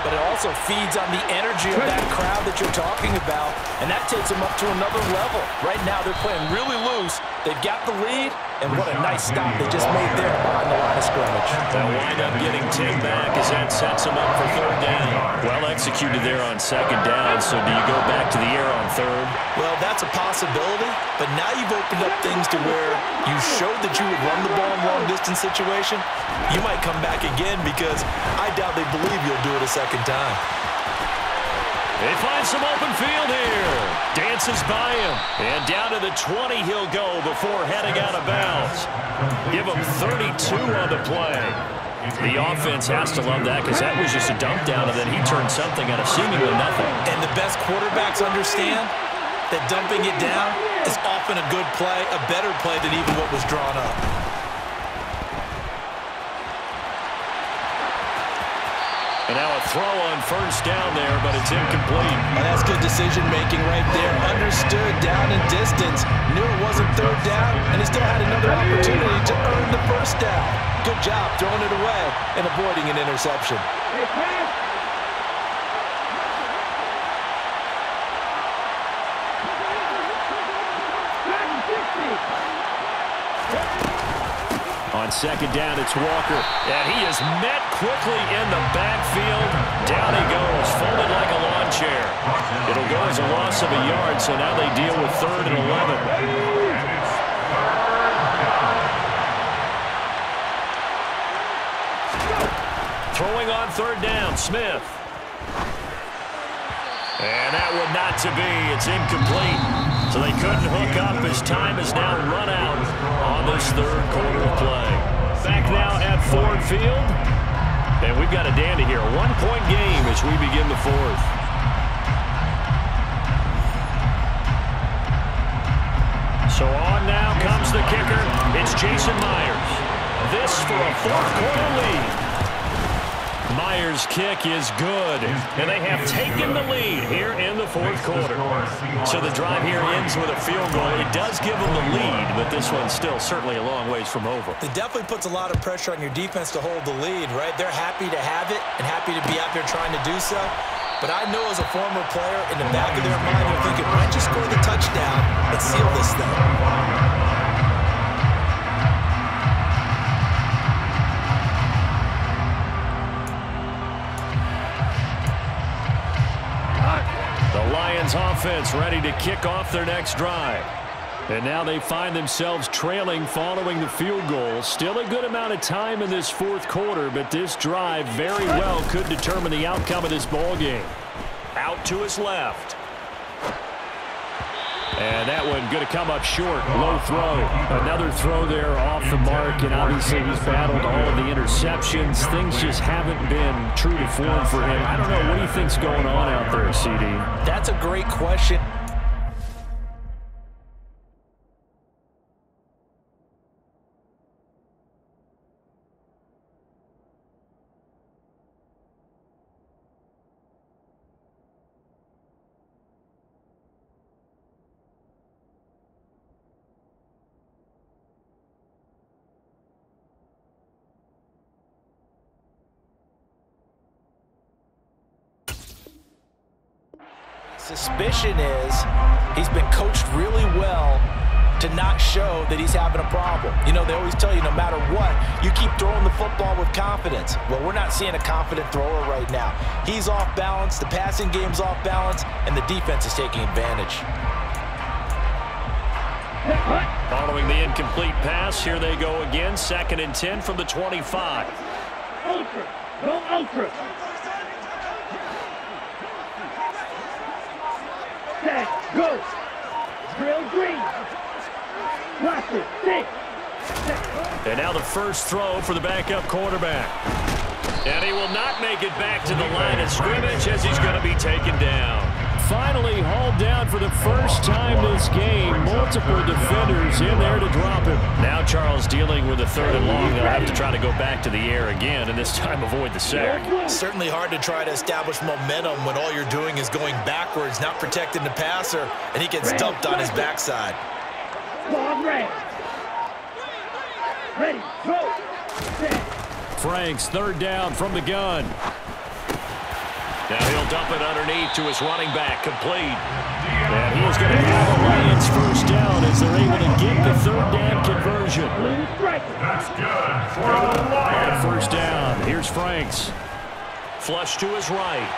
[SPEAKER 4] but it also feeds on the energy of that crowd that you're talking about, and that takes them up to another level. Right now, they're playing really loose. They've got the lead, and what a nice stop they just made there behind the line of scrimmage.
[SPEAKER 2] They'll wind up getting 10 back as that sets them up for 3rd down. Well executed there on 2nd down, so do you go back to the air on 3rd?
[SPEAKER 4] Well, that's a possibility, but now you've opened up things to where you showed that you would run the ball in long-distance situation. You might come back again because I doubt they believe you'll do it a second time.
[SPEAKER 2] They find some open field here. Dances by him. And down to the 20 he'll go before heading out of bounds. Give him 32 on the play. The offense has to love that because that was just a dump down, and then he turned something out of seemingly nothing.
[SPEAKER 4] And the best quarterbacks understand that dumping it down is often a good play, a better play than even what was drawn up.
[SPEAKER 2] And now a throw on first down there, but it's incomplete.
[SPEAKER 4] And that's good decision-making right there. Understood down and distance. Knew it wasn't third down, and he still had another opportunity to earn the first down. Good job throwing it away and avoiding an interception.
[SPEAKER 2] On second down, it's Walker. And he is met quickly in the backfield. Down he goes, folded like a lawn chair. It'll go as a loss of a yard, so now they deal with 3rd and 11. Throwing on 3rd down, Smith. And that one not to be. It's incomplete. So they couldn't hook up. His time is now run out on this 3rd quarter play. Back now at Ford Field. And we've got a dandy here. A 1-point game as we begin the 4th. So on now comes the kicker. It's Jason Myers. This for a 4th quarter lead. Myers' kick is good, and they have taken the lead here in the 4th quarter. So the drive here ends with a field goal. It does give them the lead, but this one's still certainly a long ways from over.
[SPEAKER 4] It definitely puts a lot of pressure on your defense to hold the lead, right? They're happy to have it and happy to be out there trying to do so. But I know as a former player, in the back of their mind, they're thinking, why don't you score the touchdown and seal this thing?
[SPEAKER 2] Offense ready to kick off their next drive. And now they find themselves trailing following the field goal. Still a good amount of time in this 4th quarter, but this drive very well could determine the outcome of this ball game. Out to his left. And that one going to come up short. Low throw. Another throw there off the mark, and obviously he's battled all of the interceptions. Things just haven't been true to form for him. I don't know. What do you think's going on out there, CD?
[SPEAKER 4] That's a great question. Suspicion is he's been coached really well to not show that he's having a problem. You know, they always tell you no matter what, you keep throwing the football with confidence. Well, we're not seeing a confident thrower right now. He's off balance, the passing game's off balance, and the defense is taking advantage.
[SPEAKER 2] Following the incomplete pass, here they go again. 2nd and 10 from the 25.
[SPEAKER 5] Ultra. Go ultra. Set. Go. Drill green. Watch it. Six.
[SPEAKER 2] And now the first throw for the backup quarterback. And he will not make it back to the line of scrimmage as he's going to be taken down. Finally hauled down for the first time this game. Multiple defenders in there to drop him. Now Charles dealing with a 3rd and long. They'll have to try to go back to the air again, and this time avoid the sack.
[SPEAKER 4] Certainly hard to try to establish momentum when all you're doing is going backwards, not protecting the passer, and he gets dumped on his backside.
[SPEAKER 5] Ready, go.
[SPEAKER 2] Franks, 3rd down from the gun. Now he'll dump it underneath to his running back, complete. And he is going to have a Lions first down as they're able to get the 3rd down conversion.
[SPEAKER 3] That's good for the Lions.
[SPEAKER 2] First down. Here's Franks. Flush to his right.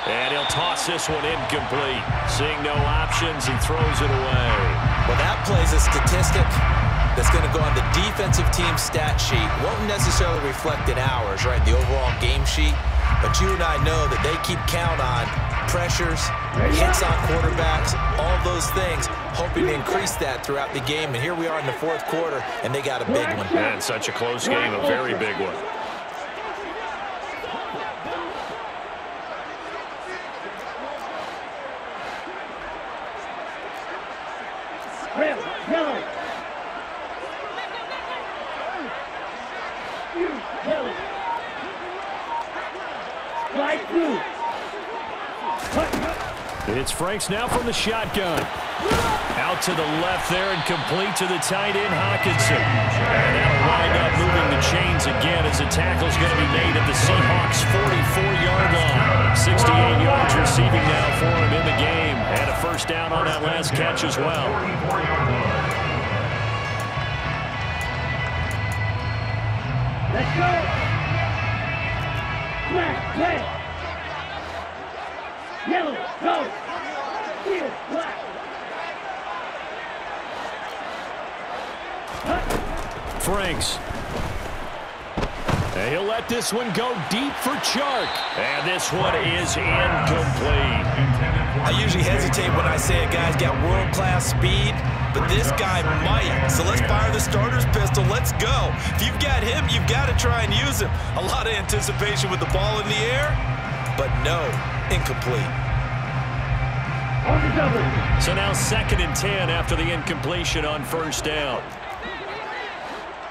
[SPEAKER 2] And he'll toss this one incomplete. Seeing no options, he throws it away.
[SPEAKER 4] Well, that plays a statistic that's going to go on the defensive team stat sheet. Won't necessarily reflect in ours, right, the overall game sheet. But you and I know that they keep count on pressures, hits on quarterbacks, all those things, hoping to increase that throughout the game. And here we are in the fourth quarter, and they got a big one.
[SPEAKER 2] And such a close game, a very big one.
[SPEAKER 5] Red, yellow. Yellow. Light blue.
[SPEAKER 2] It's Franks now from the shotgun. Out to the left there and complete to the tight end, Hawkinson. And that'll wind up moving the chains again as the tackle's going to be made at the Seahawks' 44-yard line. 68 yards receiving now for him in the game. And a first down on that last catch as well.
[SPEAKER 5] Let's go. Black, red. Yellow, go. Field, black.
[SPEAKER 2] Franks. And he'll let this one go deep for Chark. And this one is incomplete.
[SPEAKER 4] I usually hesitate when I say a guy's got world-class speed, but this guy might. So let's fire the starter's pistol. Let's go. If you've got him, you've got to try and use him. A lot of anticipation with the ball in the air, but no, incomplete.
[SPEAKER 5] On the double.
[SPEAKER 2] So now 2nd and 10 after the incompletion on first down.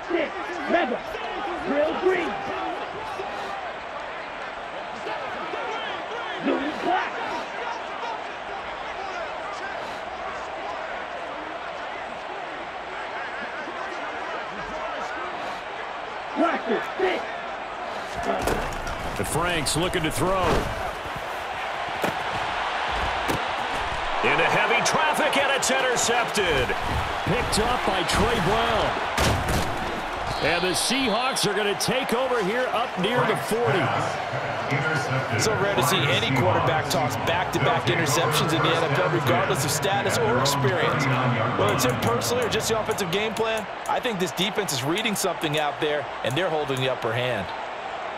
[SPEAKER 5] 6, rebel. Drill green. Blue, black. Blacker, 6.
[SPEAKER 2] The Franks looking to throw. Into heavy traffic, and it's intercepted. Picked up by Trey Brown. And the Seahawks are going to take over here up near the 40.
[SPEAKER 4] So rare to see any quarterback toss back-to-back interceptions in the NFL, regardless of status or experience. Whether it's him personally or just the offensive game plan, I think this defense is reading something out there, and they're holding the upper hand.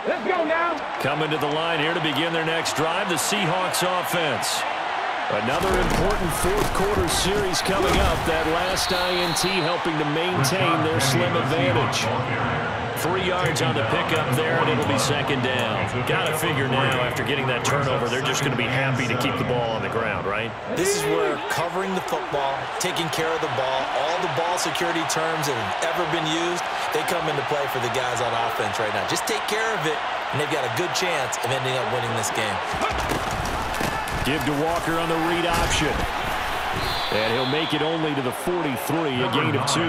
[SPEAKER 5] Let's go now.
[SPEAKER 2] Coming to the line here to begin their next drive, the Seahawks offense. Another important fourth quarter series coming up. That last INT helping to maintain their slim advantage. 3 yards on the pickup there, and it'll be 2nd down. Got to figure now, after getting that turnover, they're just going to be happy to keep the ball on the ground, right?
[SPEAKER 4] This is where covering the football, taking care of the ball, all the ball security terms that have ever been used, they come into play for the guys on offense right now. Just take care of it, and they've got a good chance of ending up winning this game.
[SPEAKER 2] Give to Walker on the read option. And he'll make it only to the 43, a gain of 2.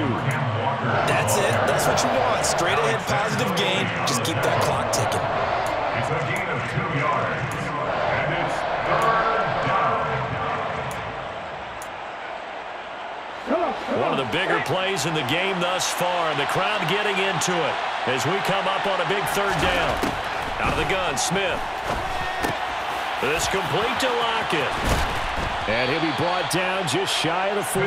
[SPEAKER 4] That's it. That's what you want. Straight ahead positive gain. Just keep that clock ticking.
[SPEAKER 3] It's a gain of 2 yards. And it's 3rd down.
[SPEAKER 2] One of the bigger plays in the game thus far, and the crowd getting into it as we come up on a big 3rd down. Out of the gun, Smith. This complete to Lockett. And he'll be brought down just shy of the 40.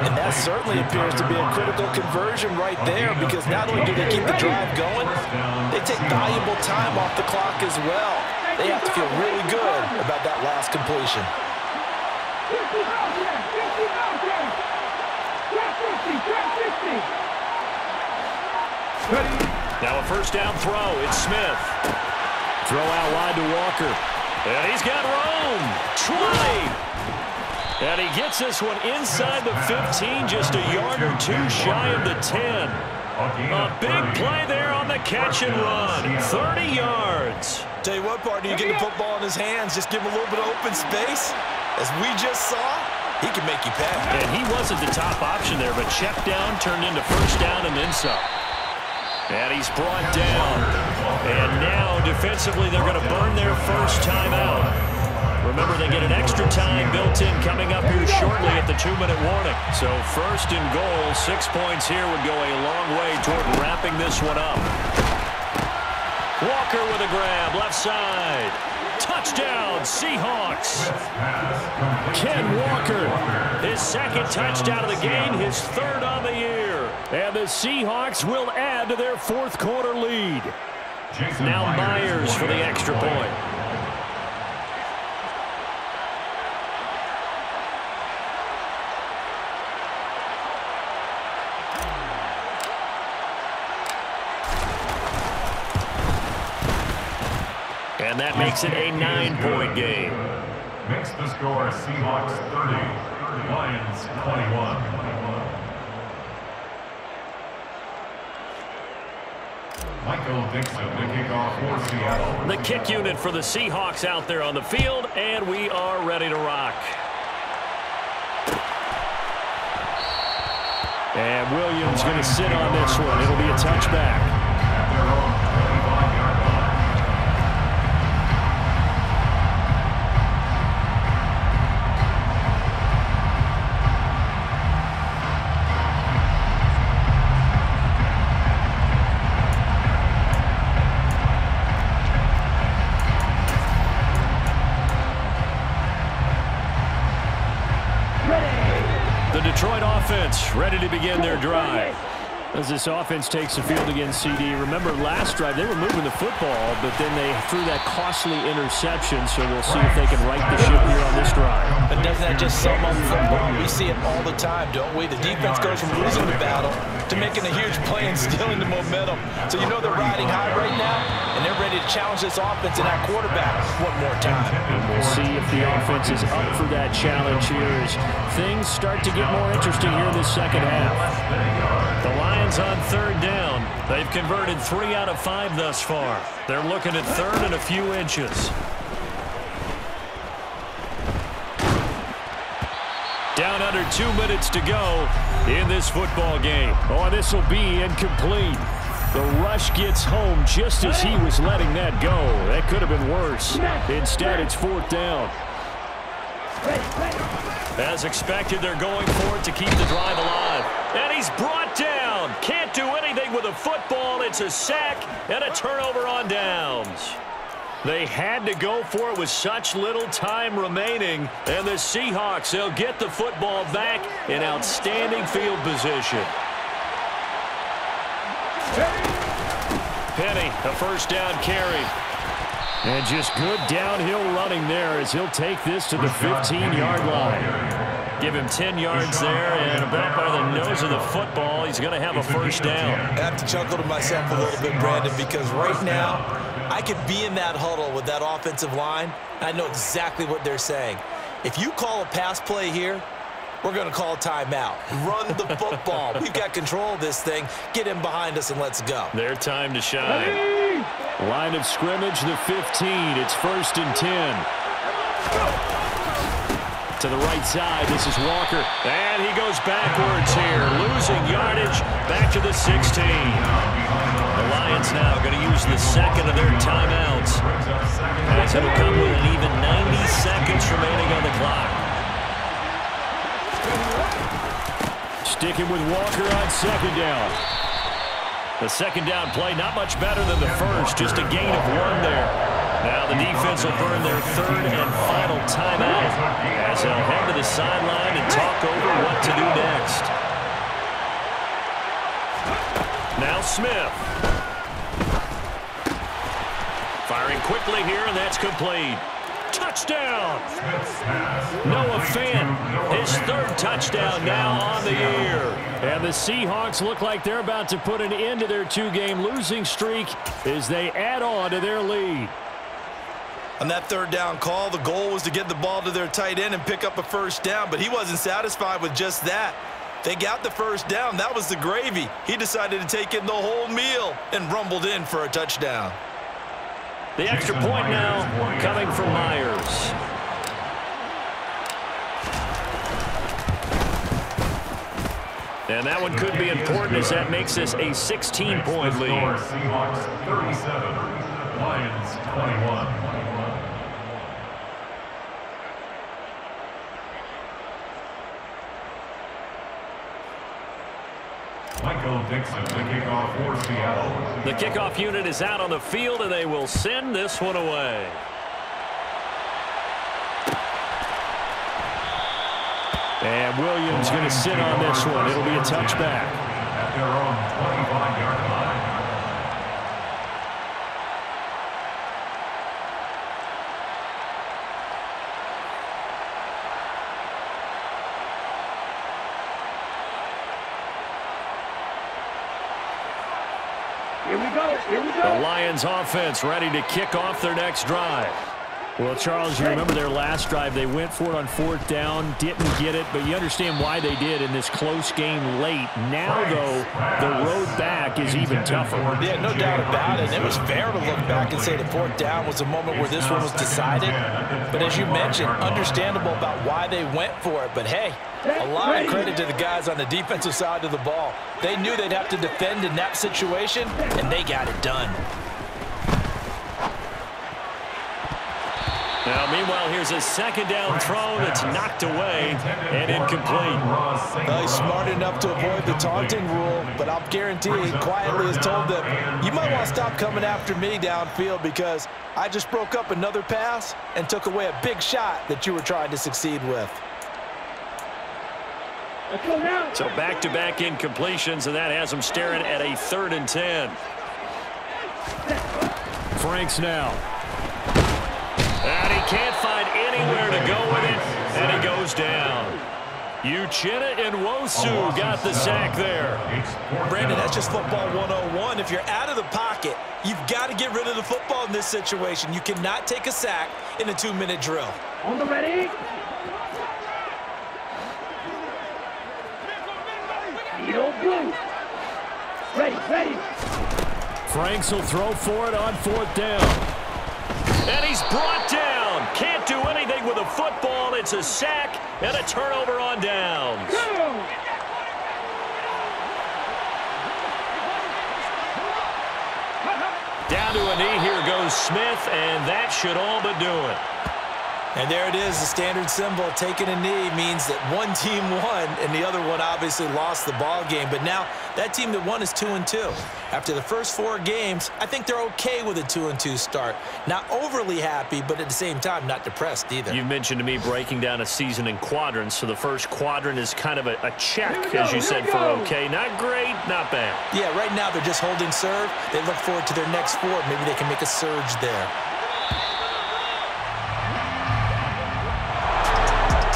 [SPEAKER 4] And that certainly appears to be a critical conversion right there, because not only do they keep the drive going, they take valuable time off the clock as well. They have to feel really good about that last completion.
[SPEAKER 2] Now a first down throw. It's Smith. Throw out wide to Walker. And he's got room. 20. And he gets this one inside the 15, just a yard or 2 shy of the 10. A big play there on the catch and run. 30 yards.
[SPEAKER 4] Tell you what, partner, you get the football in his hands, just give him a little bit of open space. As we just saw, he can make you pay.
[SPEAKER 2] And he wasn't the top option there, but check down turned into first down and then some. And he's brought down. And now, defensively, they're going to burn their first timeout. Remember, they get an extra time built in coming up here shortly at the 2-minute warning. So 1st and goal, 6 points here would go a long way toward wrapping this one up. Walker with a grab, left side. Touchdown, Seahawks. Ken Walker, his 2nd touchdown of the game, his 3rd on the year. And the Seahawks will add to their 4th quarter lead. Now Myers for the extra point. And that makes it a 9-point game.
[SPEAKER 3] Makes the score Seahawks 30, Lions 21. Michael Dixon, the kickoff for Seattle.
[SPEAKER 2] The kick unit for the Seahawks out there on the field, and we are ready to rock. And Williams going to sit on this one. It'll be a touchback.
[SPEAKER 3] At their own 25-yard line.
[SPEAKER 2] The Detroit offense ready to begin their drive. As this offense takes the field against CD. Remember last drive, they were moving the football, but then they threw that costly interception, so we'll see if they can right the ship here on this drive.
[SPEAKER 4] And doesn't that just sum up football? We see it all the time, don't we? The defense goes from losing the battle to making a huge play and stealing the momentum. So you know they're riding high right now, and they're ready to challenge this offense and that quarterback one more time.
[SPEAKER 2] And we'll see if the offense is up for that challenge here as things start to get more interesting here in the second half. The Lions on third down. They've converted 3 out of 5 thus far. They're looking at third and a few inches. Down under 2 minutes to go in this football game. Oh, this will be incomplete. The rush gets home just as he was letting that go. That could have been worse. Instead, it's 4th down. As expected, they're going for it to keep the drive alive. And he's brought down. Can't do anything with a football. It's a sack and a turnover on downs. They had to go for it with such little time remaining. And the Seahawks, they'll get the football back in outstanding field position. Penny, a first down carry. And just good downhill running there as he'll take this to the 15-yard line. Give him 10 yards there, and about by the nose of the football, he's going to have a first down.
[SPEAKER 4] I have to chuckle to myself a little bit, Brandon, because right now I could be in that huddle with that offensive line. I know exactly what they're saying. If you call a pass play here, we're going to call a timeout. Run the football. We've got control of this thing. Get in behind us and let's go.
[SPEAKER 2] Their time to shine. Line of scrimmage, the 15. It's 1st and 10. To the right side, this is Walker. And he goes backwards here. Losing yardage back to the 16. The Lions now going to use the second of their timeouts. As it'll come with an even 90 seconds remaining on the clock. Sticking with Walker on second down. The second down play, not much better than the first, just a gain of 1 there. Now the defense will burn their third and final timeout as they'll head to the sideline and talk over what to do next. Now Smith. Firing quickly here, and that's complete. Touchdown! Noah Fant, his 3rd touchdown now on the year. And the Seahawks look like they're about to put an end to their 2-game losing streak as they add on to their lead.
[SPEAKER 4] On that 3rd down call, the goal was to get the ball to their tight end and pick up a first down, but he wasn't satisfied with just that. They got the first down. That was the gravy. He decided to take in the whole meal and rumbled in for a touchdown.
[SPEAKER 2] The extra point now coming from Myers. And that one could be important as that makes this a 16-point lead.
[SPEAKER 3] Seahawks 37, Lions 21. Michael Dixon, the kickoff for Seattle.
[SPEAKER 2] The kickoff unit is out on the field, and they will send this one away. And Williams going to sit on this one. It'll be a touchback.
[SPEAKER 3] At their own 25-yard line.
[SPEAKER 5] Here we go. Here we go.
[SPEAKER 2] The Lions offense ready to kick off their next drive.
[SPEAKER 6] Well, Charles, you remember their last drive. They went for it on 4th down, didn't get it, but you understand why they did in this close game late. Now, though, the road back is even tougher.
[SPEAKER 4] Yeah, no doubt about it. It was fair to look back and say the 4th down was a moment where this one was decided. But as you mentioned, understandable about why they went for it. But, hey, a lot of credit to the guys on the defensive side of the ball. They knew they'd have to defend in that situation, and they got it done.
[SPEAKER 2] Now, meanwhile, here's a 2nd down throw that's knocked away and incomplete.
[SPEAKER 4] Well, he's smart enough to avoid the taunting rule, but I'll guarantee he quietly has told them, you might want to stop coming after me downfield because I just broke up another pass and took away a big shot that you were trying to succeed with.
[SPEAKER 2] So back-to-back incompletions, and that has them staring at a 3rd and 10.
[SPEAKER 6] Franks now.
[SPEAKER 2] And he can't find anywhere to go with it, and he goes down. Uchenna and Wosu got the sack there.
[SPEAKER 4] Brandon, that's just football 101. If you're out of the pocket, you've got to get rid of the football in this situation. You cannot take a sack in a 2-minute drill.
[SPEAKER 5] On the ready. Blue. Ready.
[SPEAKER 6] Franks will throw for it on 4th down.
[SPEAKER 2] And he's brought down. Can't do anything with a football. It's a sack and a turnover on downs. Down to a knee. Here goes Smith, and that should all but do it.
[SPEAKER 4] And there it is, the standard symbol. Taking a knee means that one team won, and the other one obviously lost the ball game. But now that team that won is 2-2. After the first 4 games, I think they're okay with a 2-2 start. Not overly happy, but at the same time, not depressed either.
[SPEAKER 2] You mentioned to me breaking down a season in quadrants. So the first quadrant is kind of a check, as you said, for okay. Not great, not bad.
[SPEAKER 4] Yeah, right now they're just holding serve. They look forward to their next 4. Maybe they can make a surge there.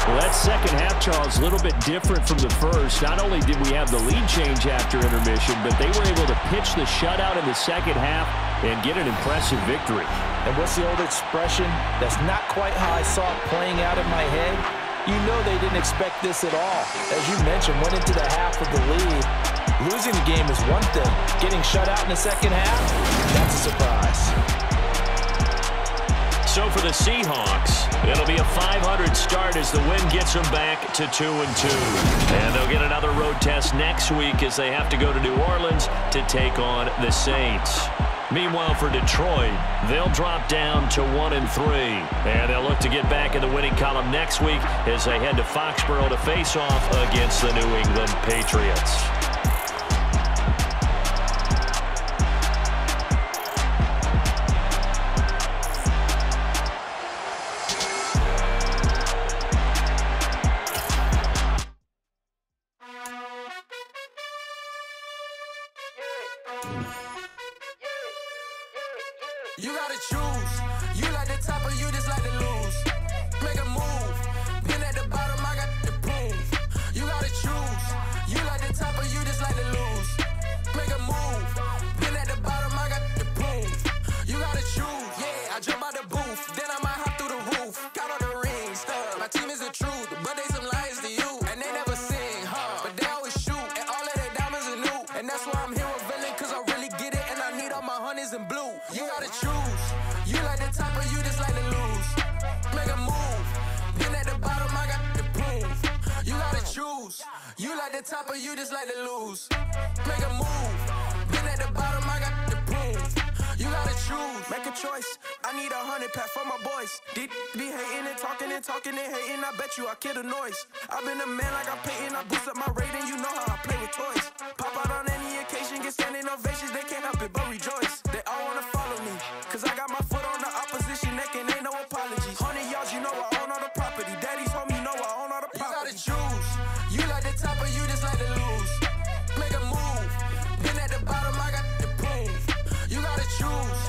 [SPEAKER 6] Well, that second half, Charles, a little bit different from the first. Not only did we have the lead change after intermission, but they were able to pitch the shutout in the second half and get an impressive victory.
[SPEAKER 4] And what's the old expression? That's not quite how I saw it playing out in my head. You know they didn't expect this at all. As you mentioned, went into the half of the lead. Losing the game is one thing. Getting shut out in the second half, that's a surprise.
[SPEAKER 2] So for the Seahawks, it'll be a 500 start as the win gets them back to 2-2. And they'll get another road test next week as they have to go to New Orleans to take on the Saints. Meanwhile, for Detroit, they'll drop down to 1-3. And they'll look to get back in the winning column next week as they head to Foxborough to face off against the New England Patriots.
[SPEAKER 1] You gotta choose. You like the top or you just like to lose. Make a move. Been at the bottom, I got the proof. You gotta choose. You like the top or you just like to lose. Make a move. Been at the bottom, I got the proof. You gotta choose. Yeah, I jump out the booth. Then I might hop through the roof. Got all the rings. My team is the truth, but they some liars to you. And they never sing, but they always shoot. And all of their diamonds are new. And that's why I'm here with Villain, cause I really get it. And I need all my honeys in blue. You gotta choose. You like the top or you just like to lose. Make a move. Been at the bottom, I got the proof. You gotta choose. You like the top or you just like to lose. Make a move. Been at the bottom, I got the proof. You gotta choose. Make a choice. I need 100 pack for my boys. Be hating and talking and hating. I bet you I kill the noise. I've been a man like I'm Peyton. I boost up my rating. You know how I play with toys. Pop out on any occasion, get standing ovations. They can't help it but rejoice. They all wanna follow me, cause I got my foot on the opposition neck and ain't no apologies. 100 yards, you know I own all the property. Daddy's home, you know I own all the property. You gotta choose. You like the top or you just like to lose. Make a move. Been at the bottom, I got the proof. You gotta choose.